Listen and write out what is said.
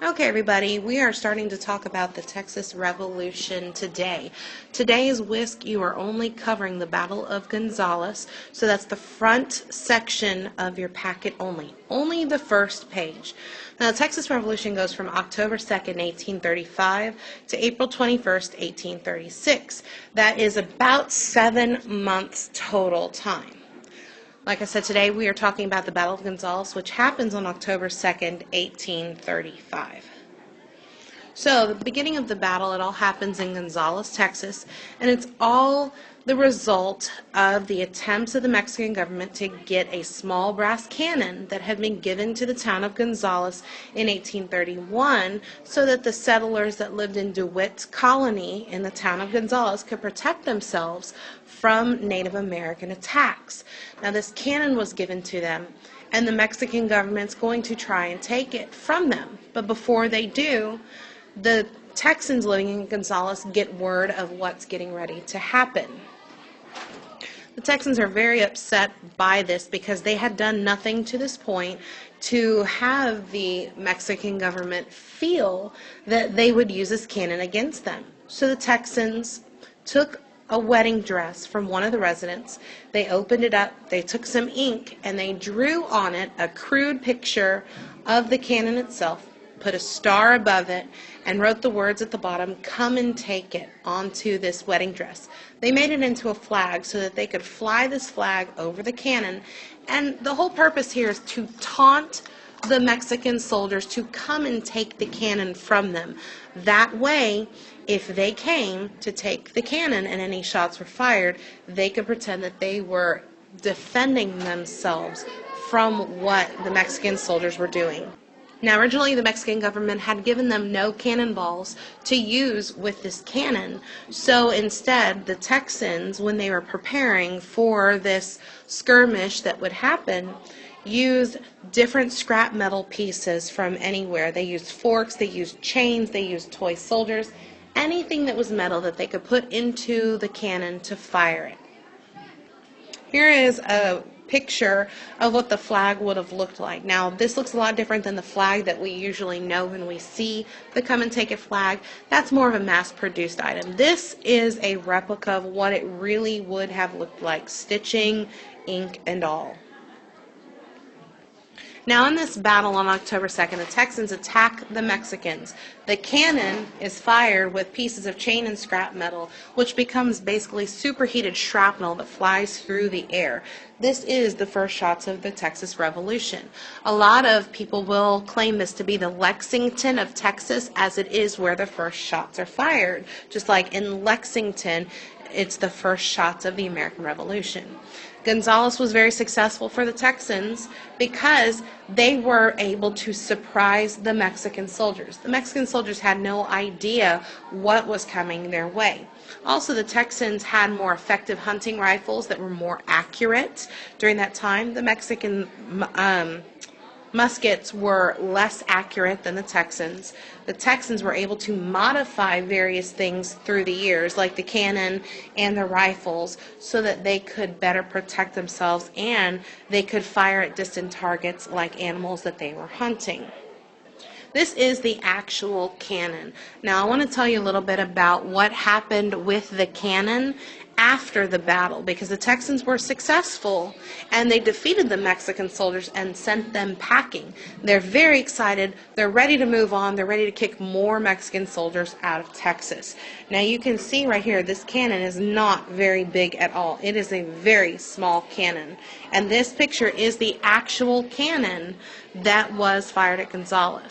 Okay, everybody, we are starting to talk about the Texas Revolution today. Today's WISC, you are only covering the Battle of Gonzales, so that's the front section of your packet only the first page. Now, the Texas Revolution goes from October 2nd, 1835 to April 21st, 1836. That is about 7 months total time. Like I said, today we are talking about the Battle of Gonzales, which happens on October 2nd, 1835. So, the beginning of the battle, it all happens in Gonzales, Texas, and it's all the result of the attempts of the Mexican government to get a small brass cannon that had been given to the town of Gonzales in 1831 so that the settlers that lived in DeWitt's colony in the town of Gonzales could protect themselves from Native American attacks. Now, this cannon was given to them, and the Mexican government's going to try and take it from them. But before they do, the Texans living in Gonzales get word of what's getting ready to happen. The Texans are very upset by this because they had done nothing to this point to have the Mexican government feel that they would use this cannon against them. So the Texans took a wedding dress from one of the residents, they opened it up, they took some ink, and they drew on it a crude picture of the cannon itself, put a star above it, and wrote the words at the bottom, "Come and take it," onto this wedding dress. They made it into a flag so that they could fly this flag over the cannon, and the whole purpose here is to taunt the Mexican soldiers to come and take the cannon from them. That way, if they came to take the cannon and any shots were fired, they could pretend that they were defending themselves from what the Mexican soldiers were doing. Now, originally, the Mexican government had given them no cannonballs to use with this cannon. So instead, the Texans, when they were preparing for this skirmish that would happen, used different scrap metal pieces from anywhere. They used forks, they used chains, they used toy soldiers, anything that was metal that they could put into the cannon to fire it. Here is a picture of what the flag would have looked like. Now, this looks a lot different than the flag that we usually know when we see the Come and Take It flag. That's more of a mass-produced item. This is a replica of what it really would have looked like, stitching, ink, and all. Now, in this battle on October 2nd, the Texans attack the Mexicans. The cannon is fired with pieces of chain and scrap metal, which becomes basically superheated shrapnel that flies through the air. This is the first shots of the Texas Revolution. A lot of people will claim this to be the Lexington of Texas, as it is where the first shots are fired. Just like in Lexington, it's the first shots of the American Revolution. Gonzales was very successful for the Texans because they were able to surprise the Mexican soldiers. The Mexican soldiers had no idea what was coming their way. Also, the Texans had more effective hunting rifles that were more accurate during that time. The Mexican muskets were less accurate than the Texans. The Texans were able to modify various things through the years, like the cannon and the rifles, so that they could better protect themselves and they could fire at distant targets like animals that they were hunting. This is the actual cannon. Now, I want to tell you a little bit about what happened with the cannon after the battle, because the Texans were successful and they defeated the Mexican soldiers and sent them packing. They're very excited. They're ready to move on. They're ready to kick more Mexican soldiers out of Texas. Now, you can see right here, this cannon is not very big at all. It is a very small cannon. And this picture is the actual cannon that was fired at Gonzales.